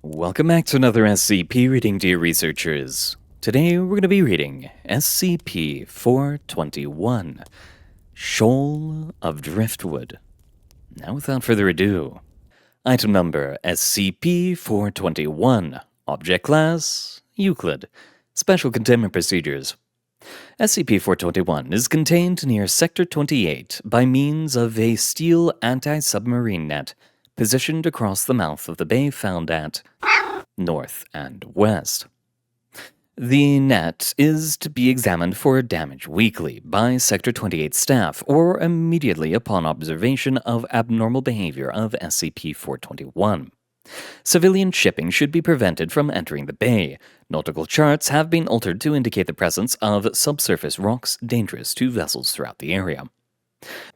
Welcome back to another SCP reading, dear researchers. Today we're going to be reading SCP-421, Shoal of Driftwood. Now without further ado, item number SCP-421, Object Class, Euclid, Special Containment Procedures. SCP-421 is contained near Sector 28 by means of a steel anti-submarine net positioned across the mouth of the bay found at north and west. The net is to be examined for damage weekly by Sector 28 staff or immediately upon observation of abnormal behavior of SCP-421. Civilian shipping should be prevented from entering the bay. Nautical charts have been altered to indicate the presence of subsurface rocks dangerous to vessels throughout the area.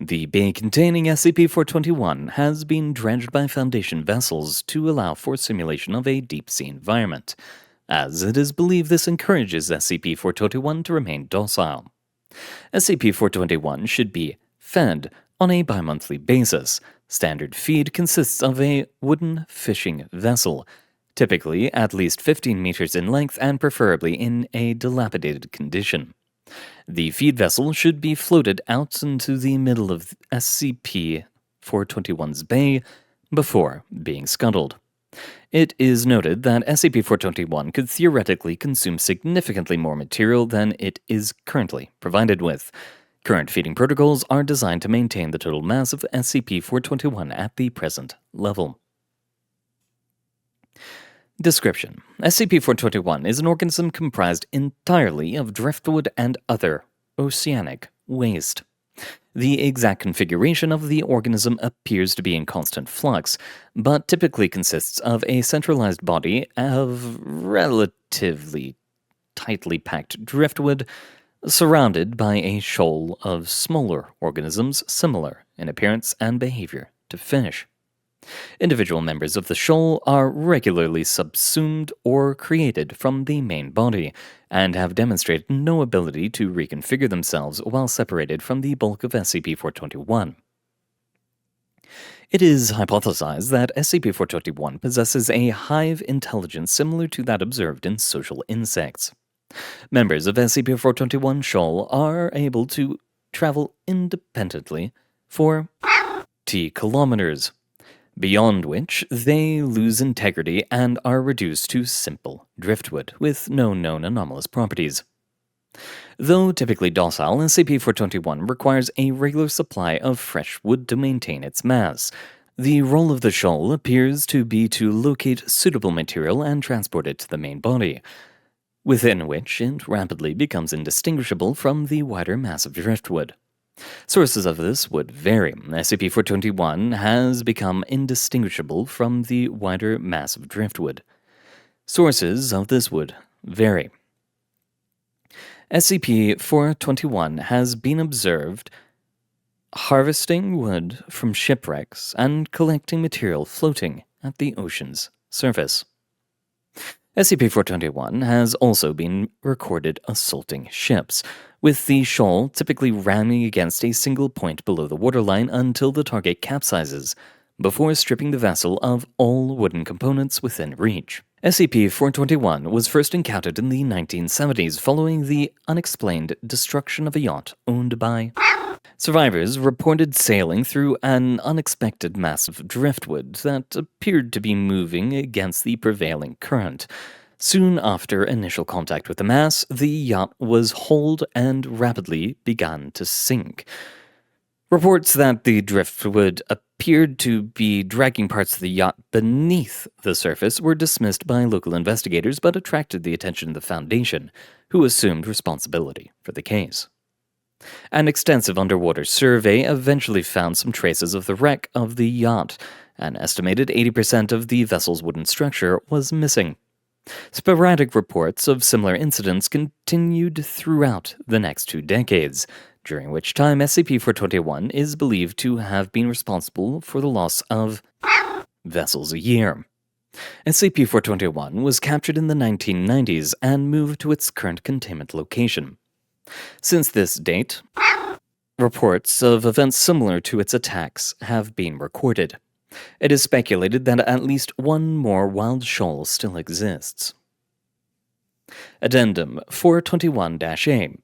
The bay containing SCP-421 has been dredged by Foundation vessels to allow for simulation of a deep-sea environment, as it is believed this encourages SCP-421 to remain docile. SCP-421 should be fed on a bi-monthly basis. Standard feed consists of a wooden fishing vessel, typically at least 15 meters in length and preferably in a dilapidated condition. The feed vessel should be floated out into the middle of SCP-421's bay before being scuttled. It is noted that SCP-421 could theoretically consume significantly more material than it is currently provided with. Current feeding protocols are designed to maintain the total mass of SCP-421 at the present level. Description: SCP-421 is an organism comprised entirely of driftwood and other oceanic waste. The exact configuration of the organism appears to be in constant flux, but typically consists of a centralized body of relatively tightly packed driftwood, surrounded by a shoal of smaller organisms similar in appearance and behavior to fish. Individual members of the shoal are regularly subsumed or created from the main body, and have demonstrated no ability to reconfigure themselves while separated from the bulk of SCP-421. It is hypothesized that SCP-421 possesses a hive intelligence similar to that observed in social insects. Members of SCP-421 shoal are able to travel independently for T kilometers, beyond which they lose integrity and are reduced to simple driftwood with no known anomalous properties. Though typically docile, SCP-421 requires a regular supply of fresh wood to maintain its mass. The role of the shoal appears to be to locate suitable material and transport it to the main body, within which it rapidly becomes indistinguishable from the wider mass of driftwood. Sources of this would vary. SCP-421 has become indistinguishable from the wider mass of driftwood. Sources of this would vary. SCP-421 has been observed harvesting wood from shipwrecks and collecting material floating at the ocean's surface. SCP-421 has also been recorded assaulting ships, with the shoal typically ramming against a single point below the waterline until the target capsizes, before stripping the vessel of all wooden components within reach. SCP-421 was first encountered in the 1970s following the unexplained destruction of a yacht owned by survivors reported sailing through an unexpected mass of driftwood that appeared to be moving against the prevailing current. Soon after initial contact with the mass, the yacht was hauled and rapidly began to sink. Reports that the driftwood appeared to be dragging parts of the yacht beneath the surface were dismissed by local investigators but attracted the attention of the Foundation, who assumed responsibility for the case. An extensive underwater survey eventually found some traces of the wreck of the yacht. An estimated 80% of the vessel's wooden structure was missing. Sporadic reports of similar incidents continued throughout the next 2 decades, during which time SCP-421 is believed to have been responsible for the loss of vessels a year. SCP-421 was captured in the 1990s and moved to its current containment location. Since this date, reports of events similar to its attacks have been recorded. It is speculated that at least one more wild shoal still exists. Addendum 421-A.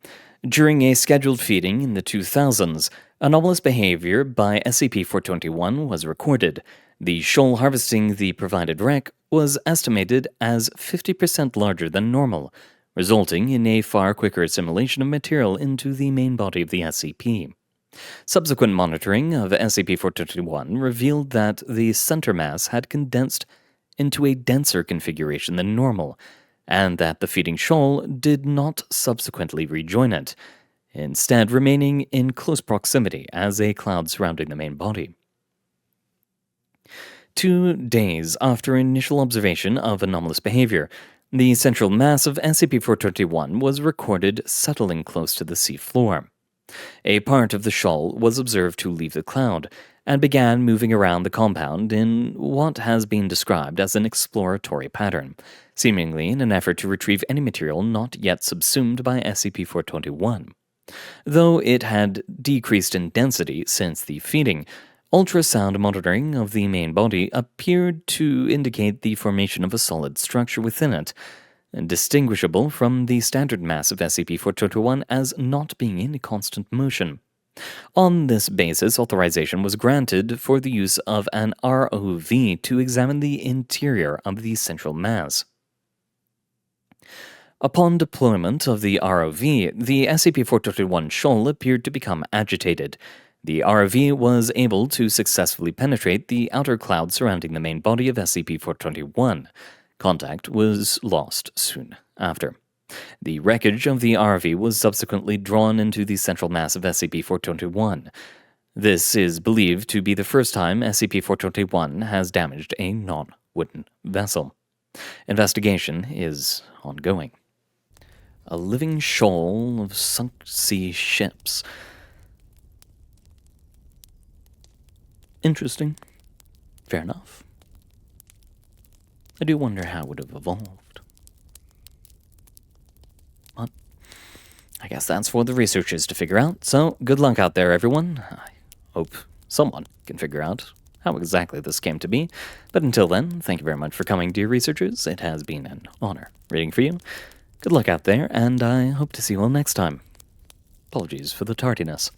During a scheduled feeding in the 2000s, anomalous behavior by SCP-421 was recorded. The shoal harvesting the provided wreck was estimated as 50% larger than normal, resulting in a far quicker assimilation of material into the main body of the SCP. Subsequent monitoring of SCP-421 revealed that the center mass had condensed into a denser configuration than normal, and that the feeding shoal did not subsequently rejoin it, instead remaining in close proximity as a cloud surrounding the main body. 2 days after initial observation of anomalous behavior, the central mass of SCP-421 was recorded settling close to the seafloor. A part of the shoal was observed to leave the cloud and began moving around the compound in what has been described as an exploratory pattern, seemingly in an effort to retrieve any material not yet subsumed by SCP-421. Though it had decreased in density since the feeding, ultrasound monitoring of the main body appeared to indicate the formation of a solid structure within it, distinguishable from the standard mass of SCP-421 as not being in constant motion. On this basis, authorization was granted for the use of an ROV to examine the interior of the central mass. Upon deployment of the ROV, the SCP-421 shoal appeared to become agitated. The ROV was able to successfully penetrate the outer cloud surrounding the main body of SCP-421. Contact was lost soon after. The wreckage of the ROV was subsequently drawn into the central mass of SCP-421. This is believed to be the first time SCP-421 has damaged a non-wooden vessel. Investigation is ongoing. A living shoal of sunk sea ships. Interesting. Fair enough. I do wonder how it would have evolved. But I guess that's for the researchers to figure out, so good luck out there, everyone. I hope someone can figure out how exactly this came to be. But until then, thank you very much for coming, dear researchers. It has been an honor reading for you. Good luck out there, and I hope to see you all next time. Apologies for the tardiness.